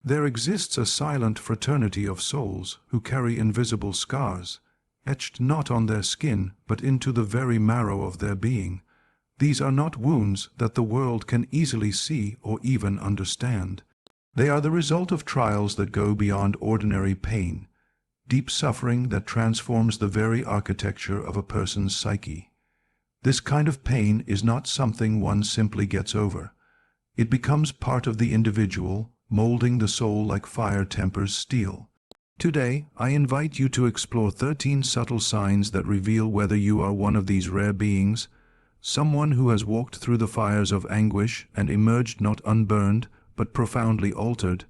There exists a silent fraternity of souls who carry invisible scars, etched not on their skin but into the very marrow of their being. These are not wounds that the world can easily see or even understand. They are the result of trials that go beyond ordinary pain, deep suffering that transforms the very architecture of a person's psyche. This kind of pain is not something one simply gets over. It becomes part of the individual, molding the soul like fire tempers steel. Today, I invite you to explore 13 subtle signs that reveal whether you are one of these rare beings, someone who has walked through the fires of anguish and emerged not unburned, but profoundly altered.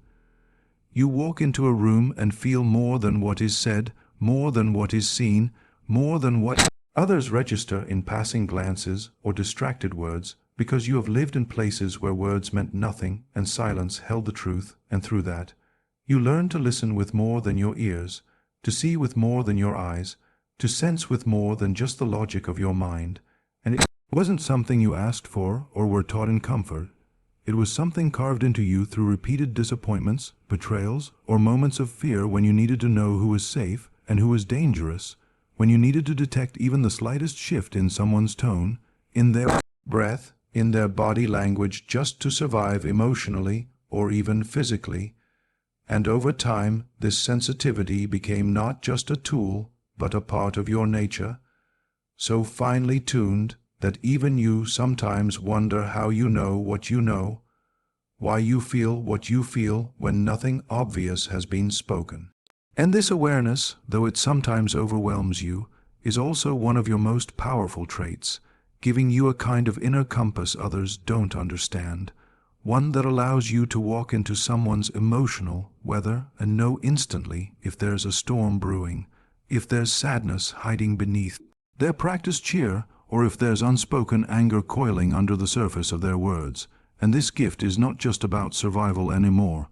You walk into a room and feel more than what is said, more than what is seen, more than what others register in passing glances or distracted words, because you have lived in places where words meant nothing and silence held the truth, and through that, you learn to listen with more than your ears, to see with more than your eyes, to sense with more than just the logic of your mind. And it wasn't something you asked for or were taught in comfort. It was something carved into you through repeated disappointments, betrayals, or moments of fear when you needed to know who was safe and who was dangerous, when you needed to detect even the slightest shift in someone's tone, in their breath, in their body language, just to survive emotionally or even physically. And over time, this sensitivity became not just a tool, but a part of your nature, so finely tuned that even you sometimes wonder how you know what you know, why you feel what you feel when nothing obvious has been spoken. And this awareness, though it sometimes overwhelms you, is also one of your most powerful traits, giving you a kind of inner compass others don't understand, one that allows you to walk into someone's emotional weather and know instantly if there's a storm brewing, if there's sadness hiding beneath their practiced cheer, or if there's unspoken anger coiling under the surface of their words. And this gift is not just about survival anymore.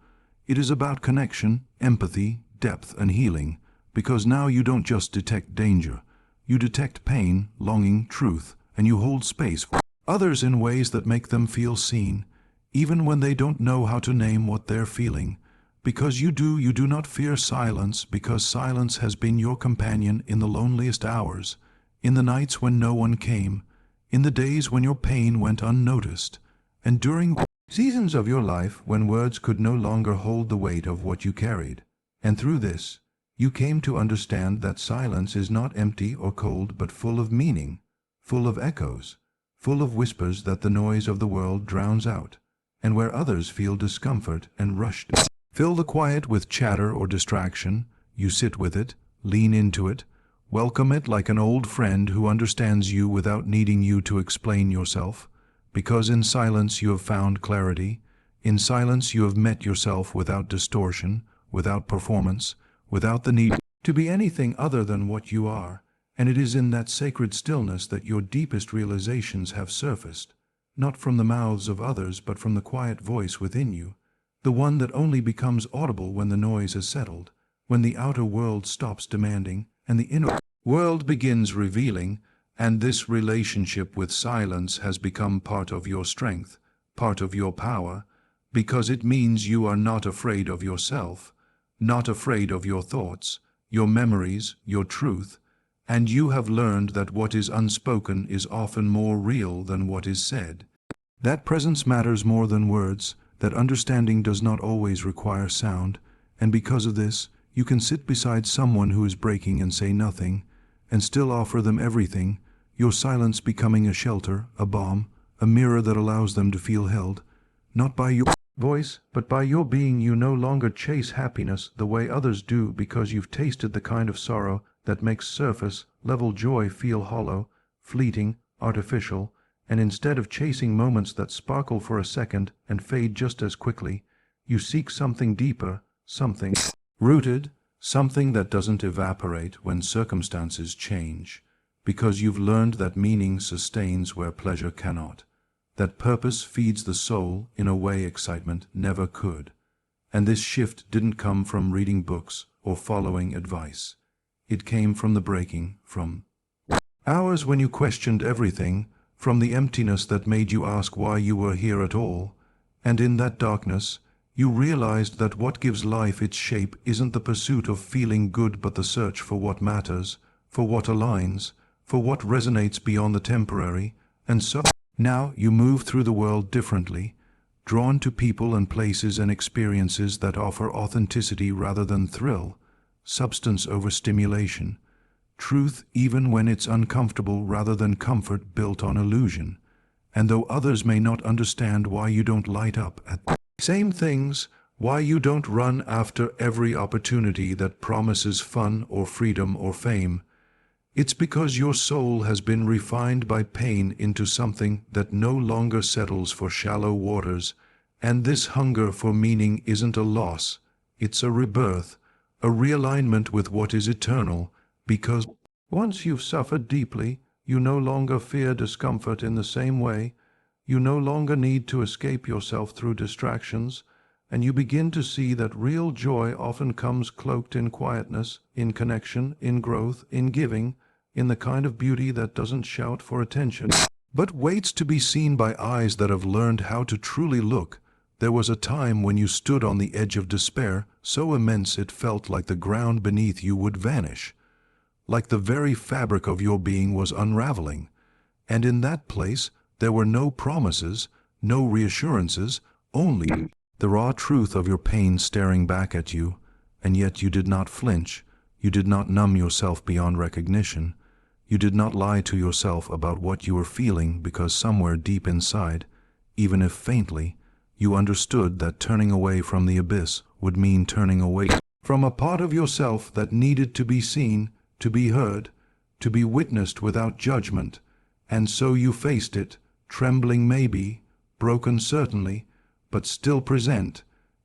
It is about connection, empathy, depth, and healing, because now you don't just detect danger. You detect pain, longing, truth, and you hold space for others in ways that make them feel seen, even when they don't know how to name what they're feeling. Because you do not fear silence, because silence has been your companion in the loneliest hours, in the nights when no one came, in the days when your pain went unnoticed, and during seasons of your life when words could no longer hold the weight of what you carried. And through this, you came to understand that silence is not empty or cold, but full of meaning, full of echoes, full of whispers that the noise of the world drowns out, and where others feel discomfort and rush to fill the quiet with chatter or distraction, you sit with it, lean into it, welcome it like an old friend who understands you without needing you to explain yourself, because in silence you have found clarity, in silence you have met yourself without distortion, without performance, without the need to be anything other than what you are. And it is in that sacred stillness that your deepest realizations have surfaced, not from the mouths of others but from the quiet voice within you, the one that only becomes audible when the noise has settled, when the outer world stops demanding and the inner world begins revealing. And this relationship with silence has become part of your strength, part of your power, because it means you are not afraid of yourself, not afraid of your thoughts, your memories, your truth, and you have learned that what is unspoken is often more real than what is said. That presence matters more than words, that understanding does not always require sound, and because of this, you can sit beside someone who is breaking and say nothing, and still offer them everything, your silence becoming a shelter, a balm, a mirror that allows them to feel held, not by your voice, but by your being. You no longer chase happiness the way others do because you've tasted the kind of sorrow that makes surface-level joy feel hollow, fleeting, artificial, and instead of chasing moments that sparkle for a second and fade just as quickly, you seek something deeper, something rooted, something that doesn't evaporate when circumstances change, because you've learned that meaning sustains where pleasure cannot, that purpose feeds the soul in a way excitement never could. And this shift didn't come from reading books or following advice. It came from the breaking, from hours when you questioned everything, from the emptiness that made you ask why you were here at all, and in that darkness, You realized that what gives life its shape isn't the pursuit of feeling good but the search for what matters, for what aligns, for what resonates beyond the temporary, and so now you move through the world differently, drawn to people and places and experiences that offer authenticity rather than thrill, substance over stimulation, truth even when it's uncomfortable rather than comfort built on illusion. And though others may not understand why you don't light up at the same things, why you don't run after every opportunity that promises fun or freedom or fame, it's because your soul has been refined by pain into something that no longer settles for shallow waters, and this hunger for meaning isn't a loss, it's a rebirth, a realignment with what is eternal, because once you've suffered deeply, you no longer fear discomfort in the same way, you no longer need to escape yourself through distractions, and you begin to see that real joy often comes cloaked in quietness, in connection, in growth, in giving, in the kind of beauty that doesn't shout for attention, but waits to be seen by eyes that have learned how to truly look. There was a time when you stood on the edge of despair, so immense it felt like the ground beneath you would vanish, like the very fabric of your being was unraveling. And in that place, there were no promises, no reassurances, only the raw truth of your pain staring back at you, and yet you did not flinch, you did not numb yourself beyond recognition, you did not lie to yourself about what you were feeling because somewhere deep inside, even if faintly, you understood that turning away from the abyss would mean turning away from a part of yourself that needed to be seen, to be heard, to be witnessed without judgment, and so you faced it, trembling maybe, broken certainly, but still present,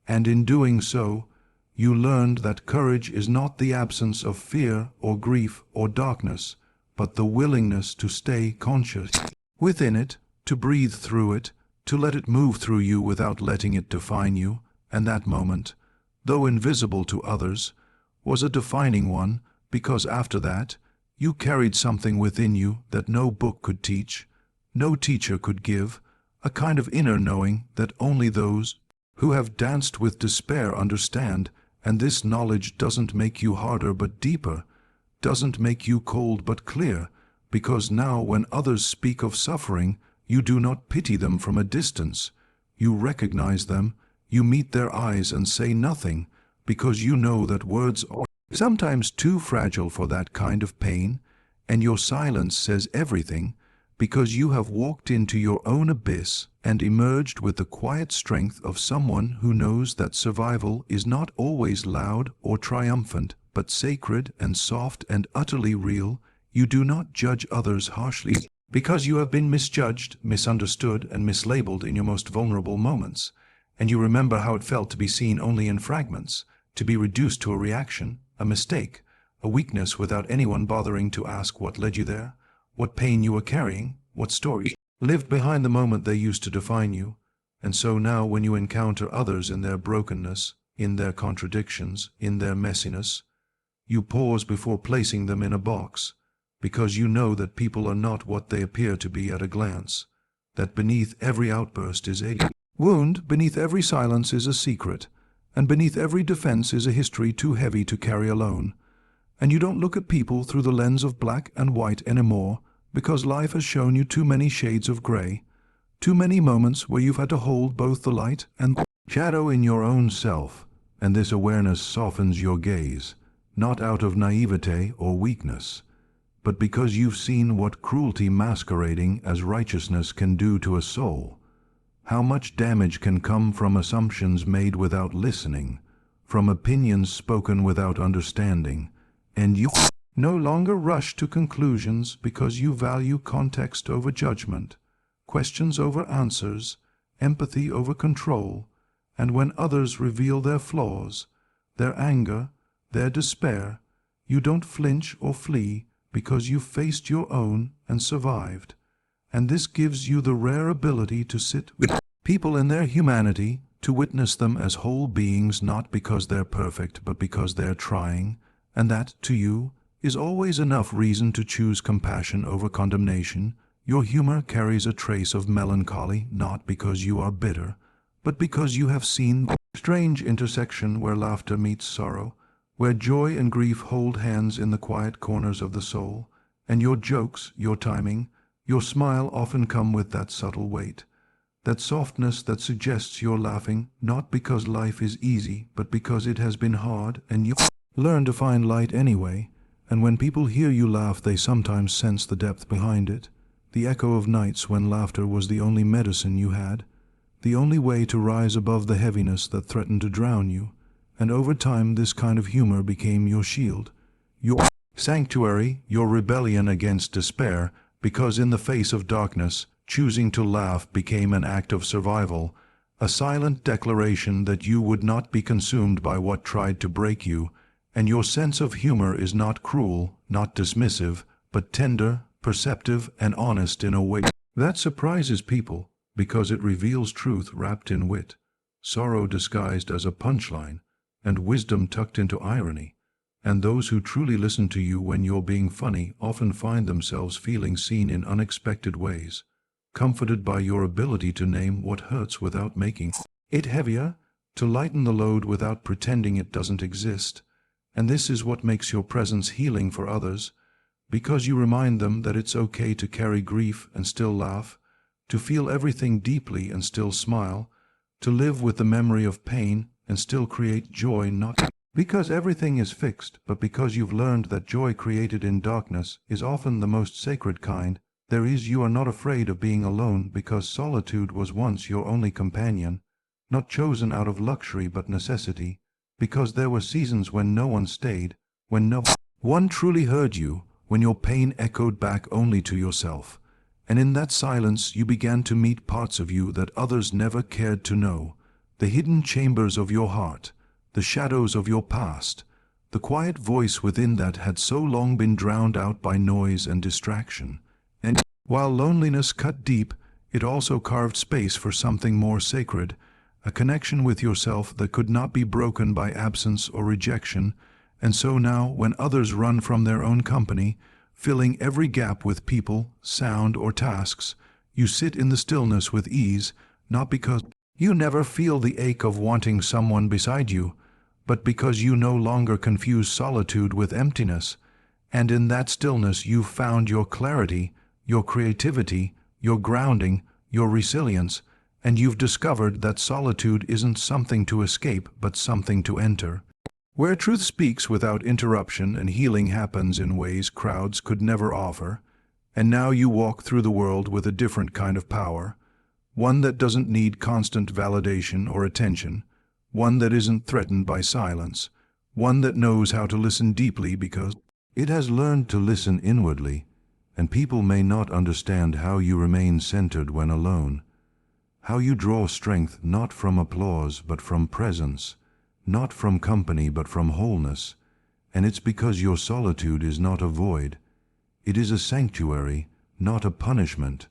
and in doing so, you learned that courage is not the absence of fear or grief or darkness, but the willingness to stay conscious within it, to breathe through it, to let it move through you without letting it define you. And that moment, though invisible to others, was a defining one, because after that, you carried something within you that no book could teach, no teacher could give, a kind of inner knowing that only those who have danced with despair understand, and this knowledge doesn't make you harder but deeper, doesn't make you cold but clear, because now when others speak of suffering, you do not pity them from a distance. You recognize them, you meet their eyes and say nothing, because you know that words are sometimes too fragile for that kind of pain, and your silence says everything, because you have walked into your own abyss and emerged with the quiet strength of someone who knows that survival is not always loud or triumphant, but sacred and soft and utterly real. You do not judge others harshly, because you have been misjudged, misunderstood, and mislabeled in your most vulnerable moments, and you remember how it felt to be seen only in fragments, to be reduced to a reaction, a mistake, a weakness without anyone bothering to ask what led you there, what pain you were carrying, what stories lived behind the moment they used to define you. And so now when you encounter others in their brokenness, in their contradictions, in their messiness, you pause before placing them in a box, because you know that people are not what they appear to be at a glance, that beneath every outburst is a wound, beneath every silence is a secret, and beneath every defense is a history too heavy to carry alone. And you don't look at people through the lens of black and white anymore, because life has shown you too many shades of gray, too many moments where you've had to hold both the light and the shadow in your own self, and this awareness softens your gaze, not out of naivete or weakness, but because you've seen what cruelty masquerading as righteousness can do to a soul, how much damage can come from assumptions made without listening, from opinions spoken without understanding, and you no longer rush to conclusions because you value context over judgment, questions over answers, empathy over control, and when others reveal their flaws, their anger, their despair, you don't flinch or flee because you faced your own and survived. And this gives you the rare ability to sit with people in their humanity, to witness them as whole beings not because they're perfect but because they're trying, and that, to you, is always enough reason to choose compassion over condemnation. Your humor carries a trace of melancholy not because you are bitter, but because you have seen the strange intersection where laughter meets sorrow, where joy and grief hold hands in the quiet corners of the soul, and your jokes, your timing, your smile often come with that subtle weight, that softness that suggests you're laughing not because life is easy, but because it has been hard, and you learn to find light anyway. And when people hear you laugh, they sometimes sense the depth behind it, the echo of nights when laughter was the only medicine you had, the only way to rise above the heaviness that threatened to drown you. And over time this kind of humor became your shield, your sanctuary, your rebellion against despair, because in the face of darkness, choosing to laugh became an act of survival, a silent declaration that you would not be consumed by what tried to break you, and your sense of humor is not cruel, not dismissive, but tender, perceptive, and honest in a way that surprises people, because it reveals truth wrapped in wit, sorrow disguised as a punchline, and wisdom tucked into irony. And those who truly listen to you when you're being funny often find themselves feeling seen in unexpected ways, comforted by your ability to name what hurts without making it heavier, to lighten the load without pretending it doesn't exist. And this is what makes your presence healing for others, because you remind them that it's okay to carry grief and still laugh, to feel everything deeply and still smile, to live with the memory of pain and still create joy, not because everything is fixed, but because you've learned that joy created in darkness is often the most sacred kind. You are not afraid of being alone, because solitude was once your only companion, not chosen out of luxury but necessity, because there were seasons when no one stayed, when no one truly heard you, when your pain echoed back only to yourself. And in that silence you began to meet parts of you that others never cared to know, the hidden chambers of your heart, the shadows of your past, the quiet voice within that had so long been drowned out by noise and distraction. And while loneliness cut deep, it also carved space for something more sacred, a connection with yourself that could not be broken by absence or rejection. And so now, when others run from their own company, filling every gap with people, sound, or tasks, you sit in the stillness with ease, not because you never feel the ache of wanting someone beside you, but because you no longer confuse solitude with emptiness. And in that stillness you've found your clarity, your creativity, your grounding, your resilience, and you've discovered that solitude isn't something to escape but something to enter, where truth speaks without interruption and healing happens in ways crowds could never offer. And now you walk through the world with a different kind of power, one that doesn't need constant validation or attention, one that isn't threatened by silence, one that knows how to listen deeply because it has learned to listen inwardly. And people may not understand how you remain centered when alone, how you draw strength not from applause but from presence, not from company but from wholeness. And it's because your solitude is not a void. It is a sanctuary, not a punishment,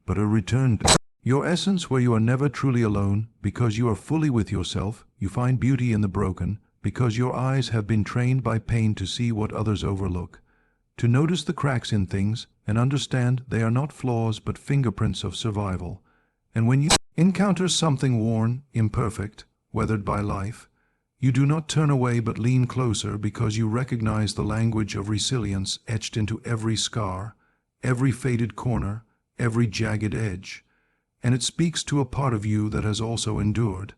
but a return to your essence, where you are never truly alone, because you are fully with yourself. You find beauty in the broken, because your eyes have been trained by pain to see what others overlook, to notice the cracks in things and understand they are not flaws but fingerprints of survival. And when you encounter something worn, imperfect, weathered by life, you do not turn away but lean closer, because you recognize the language of resilience etched into every scar, every faded corner, every jagged edge. And it speaks to a part of you that has also endured,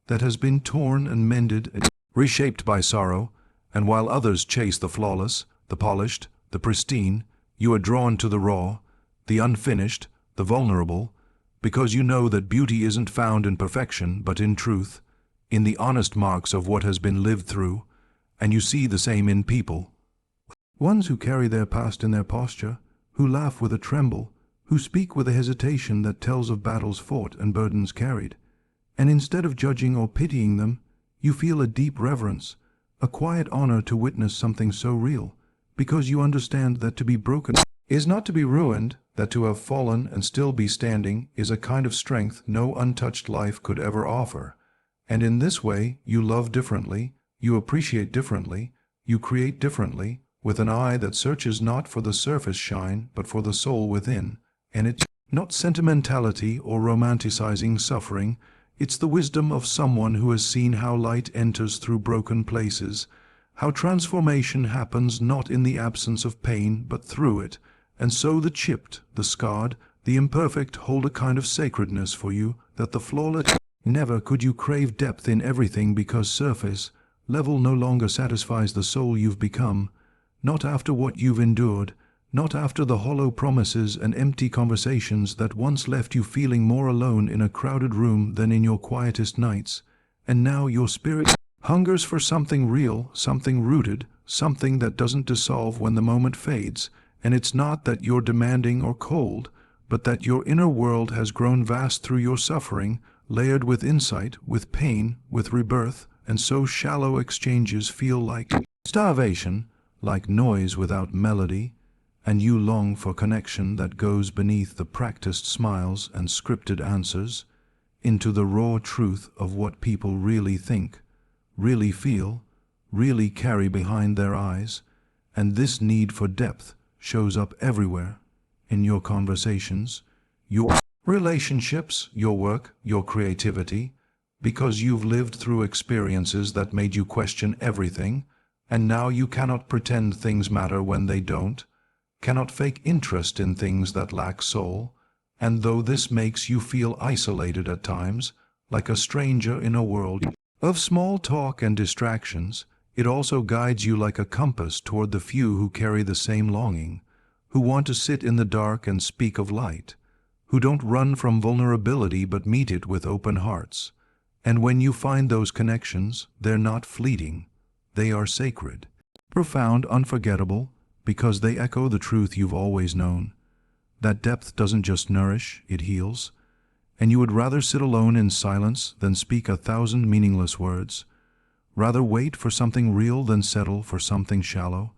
that has been torn and mended and reshaped by sorrow. And while others chase the flawless, the polished, the pristine, you are drawn to the raw, the unfinished, the vulnerable, because you know that beauty isn't found in perfection but in truth, in the honest marks of what has been lived through. And you see the same in people, ones who carry their past in their posture, who laugh with a tremble, who speak with a hesitation that tells of battles fought and burdens carried. And instead of judging or pitying them, you feel a deep reverence, a quiet honor to witness something so real, because you understand that to be broken is not to be ruined, that to have fallen and still be standing is a kind of strength no untouched life could ever offer. And in this way you love differently, you appreciate differently, you create differently, with an eye that searches not for the surface shine but for the soul within. And it's not sentimentality or romanticizing suffering, It's the wisdom of someone who has seen how light enters through broken places, how transformation happens not in the absence of pain, but through it, and so the chipped, the scarred, the imperfect hold a kind of sacredness for you that the flawless. Never could you crave depth in everything because surface level no longer satisfies the soul you've become, not after what you've endured, not after the hollow promises and empty conversations that once left you feeling more alone in a crowded room than in your quietest nights, and now your spirit hungers for something real, something rooted, something that doesn't dissolve when the moment fades, and it's not that you're demanding or cold, but that your inner world has grown vast through your suffering, layered with insight, with pain, with rebirth, and so shallow exchanges feel like starvation, like noise without melody, and you long for connection that goes beneath the practiced smiles and scripted answers, into the raw truth of what people really think, really feel, really carry behind their eyes, and this need for depth shows up everywhere, in your conversations, your relationships, your work, your creativity, because you've lived through experiences that made you question everything, and now you cannot pretend things matter when they don't, cannot fake interest in things that lack soul, and though this makes you feel isolated at times, like a stranger in a world of small talk and distractions, it also guides you like a compass toward the few who carry the same longing, who want to sit in the dark and speak of light, who don't run from vulnerability but meet it with open hearts. And when you find those connections, they're not fleeting, they are sacred, profound, unforgettable, because they echo the truth you've always known. That depth doesn't just nourish, it heals, and you would rather sit alone in silence than speak 1,000 meaningless words, rather wait for something real than settle for something shallow,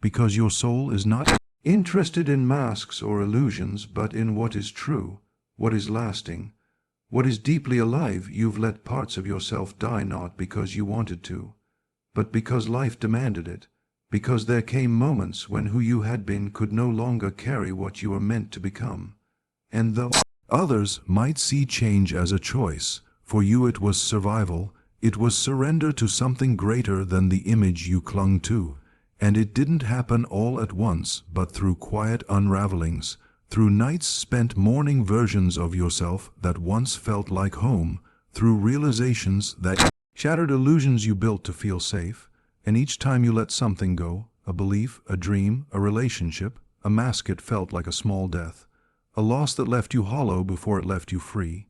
because your soul is not interested in masks or illusions, but in what is true, what is lasting, what is deeply alive. You've let parts of yourself die not because you wanted to, but because life demanded it, because there came moments when who you had been could no longer carry what you were meant to become. And though others might see change as a choice, for you it was survival, it was surrender to something greater than the image you clung to. And it didn't happen all at once, but through quiet unravelings, through nights spent mourning versions of yourself that once felt like home, through realizations that shattered illusions you built to feel safe, and each time you let something go, a belief, a dream, a relationship, a mask, it felt like a small death, a loss that left you hollow before it left you free.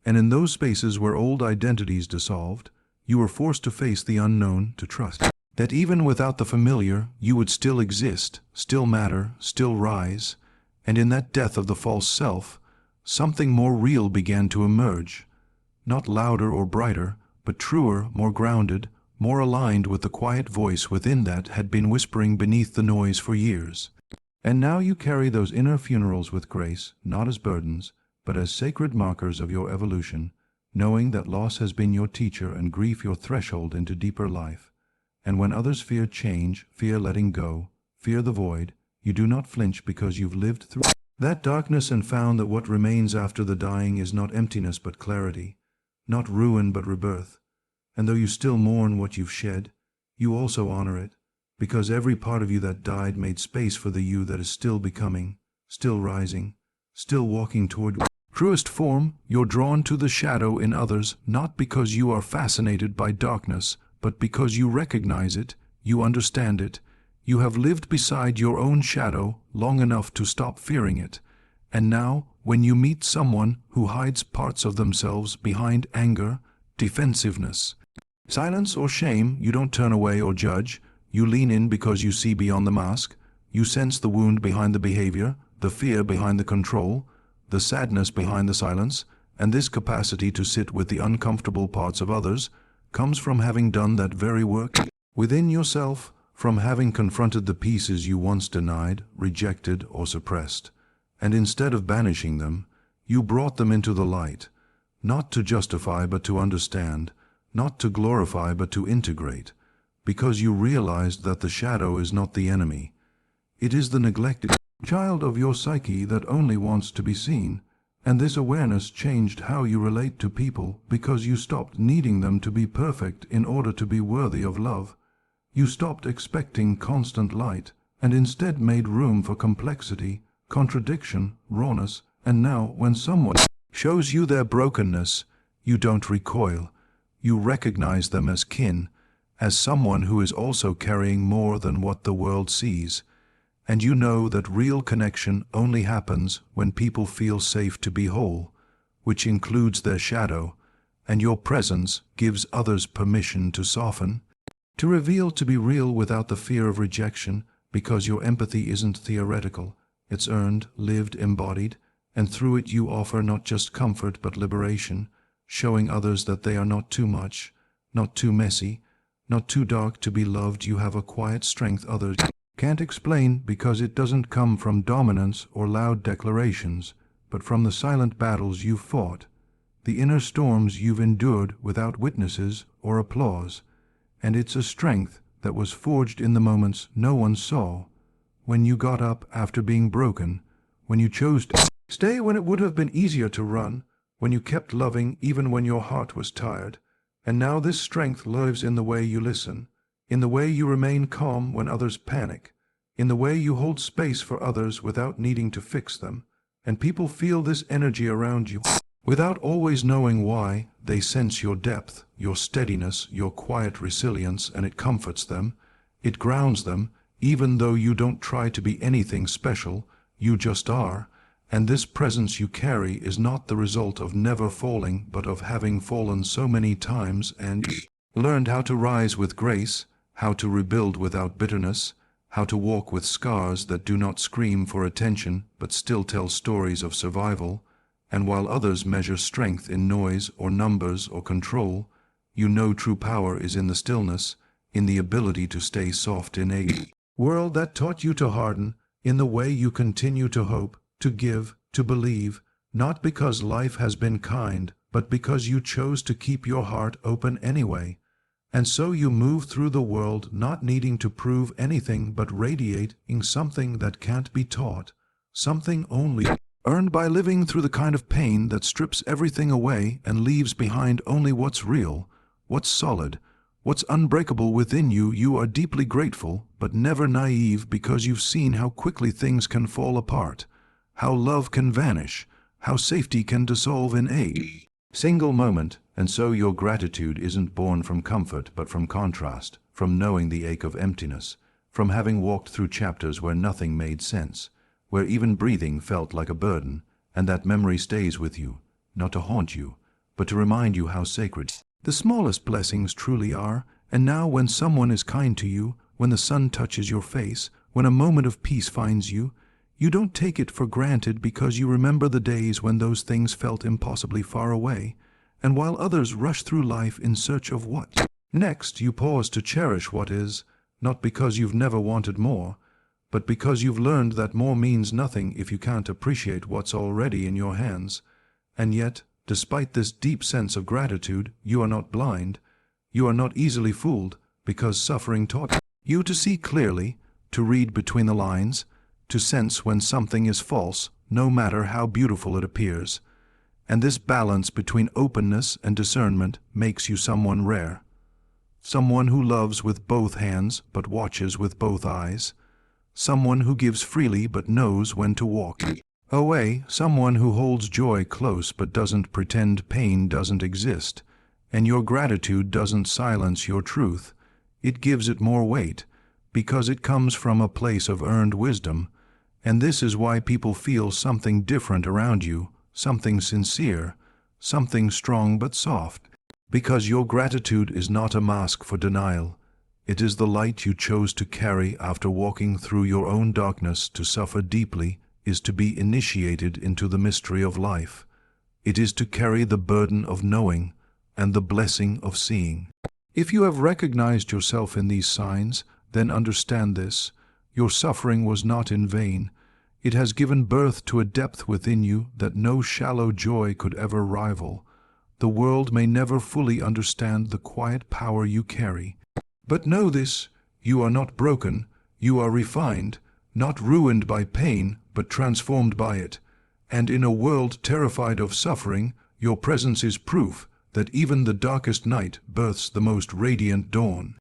And in those spaces where old identities dissolved, you were forced to face the unknown, to trust that even without the familiar, you would still exist, still matter, still rise. And in that death of the false self, something more real began to emerge, not louder or brighter, but truer, more grounded, more aligned with the quiet voice within that had been whispering beneath the noise for years. And now you carry those inner funerals with grace, not as burdens, but as sacred markers of your evolution, knowing that loss has been your teacher and grief your threshold into deeper life. And when others fear change, fear letting go, fear the void, you do not flinch because you've lived through that darkness and found that what remains after the dying is not emptiness but clarity, not ruin but rebirth. And though you still mourn what you've shed, you also honor it, because every part of you that died made space for the you that is still becoming, still rising, still walking toward truest form. You're drawn to the shadow in others, not because you are fascinated by darkness, but because you recognize it, you understand it, you have lived beside your own shadow long enough to stop fearing it. And now, when you meet someone who hides parts of themselves behind anger, defensiveness, silence or shame, you don't turn away or judge, you lean in because you see beyond the mask, you sense the wound behind the behavior, the fear behind the control, the sadness behind the silence, and this capacity to sit with the uncomfortable parts of others comes from having done that very work within yourself, from having confronted the pieces you once denied, rejected, or suppressed. And instead of banishing them, you brought them into the light, not to justify but to understand, not to glorify but to integrate, because you realized that the shadow is not the enemy. It is the neglected child of your psyche that only wants to be seen, And this awareness changed how you relate to people because you stopped needing them to be perfect in order to be worthy of love. You stopped expecting constant light and instead made room for complexity, contradiction, rawness, and now when someone shows you their brokenness, you don't recoil. You recognize them as kin, as someone who is also carrying more than what the world sees. And you know that real connection only happens when people feel safe to be whole, which includes their shadow, and your presence gives others permission to soften, to reveal, to be real without the fear of rejection, because your empathy isn't theoretical, it's earned, lived, embodied, and through it you offer not just comfort but liberation, showing others that they are not too much, not too messy, not too dark to be loved. You have a quiet strength others can't explain because it doesn't come from dominance or loud declarations, but from the silent battles you've fought, the inner storms you've endured without witnesses or applause, and it's a strength that was forged in the moments no one saw, when you got up after being broken, when you chose to stay when it would have been easier to run, when you kept loving even when your heart was tired. And now this strength lives in the way you listen, in the way you remain calm when others panic, in the way you hold space for others without needing to fix them, and people feel this energy around you. Without always knowing why, they sense your depth, your steadiness, your quiet resilience, and it comforts them, it grounds them, even though you don't try to be anything special, you just are, and this presence you carry is not the result of never falling, but of having fallen so many times and learned how to rise with grace, how to rebuild without bitterness, how to walk with scars that do not scream for attention but still tell stories of survival. And while others measure strength in noise or numbers or control, you know true power is in the stillness, in the ability to stay soft in a world that taught you to harden, in the way you continue to hope, to give, to believe, not because life has been kind, but because you chose to keep your heart open anyway. And so you move through the world not needing to prove anything but radiating something that can't be taught, something only earned by living through the kind of pain that strips everything away and leaves behind only what's real, what's solid, what's unbreakable within you. You are deeply grateful, but never naive, because you've seen how quickly things can fall apart, how love can vanish, how safety can dissolve in a single moment. And so your gratitude isn't born from comfort but from contrast, from knowing the ache of emptiness, from having walked through chapters where nothing made sense, where even breathing felt like a burden, and that memory stays with you, not to haunt you, but to remind you how sacred the smallest blessings truly are. And now when someone is kind to you, when the sun touches your face, when a moment of peace finds you, you don't take it for granted because you remember the days when those things felt impossibly far away. And while others rush through life in search of what next, you pause to cherish what is, not because you've never wanted more, but because you've learned that more means nothing if you can't appreciate what's already in your hands. And yet, despite this deep sense of gratitude, you are not blind, you are not easily fooled, because suffering taught you to see clearly, to read between the lines, to sense when something is false, no matter how beautiful it appears. And this balance between openness and discernment makes you someone rare, someone who loves with both hands but watches with both eyes, someone who gives freely but knows when to walk away, someone who holds joy close but doesn't pretend pain doesn't exist. And your gratitude doesn't silence your truth, it gives it more weight, because it comes from a place of earned wisdom. And this is why people feel something different around you, something sincere, something strong but soft, because your gratitude is not a mask for denial. It is the light you chose to carry after walking through your own darkness. To suffer deeply is to be initiated into the mystery of life. It is to carry the burden of knowing and the blessing of seeing. If you have recognized yourself in these signs, then understand this: your suffering was not in vain. It has given birth to a depth within you that no shallow joy could ever rival. The world may never fully understand the quiet power you carry. But know this: you are not broken, you are refined, not ruined by pain, but transformed by it. And in a world terrified of suffering, your presence is proof that even the darkest night births the most radiant dawn.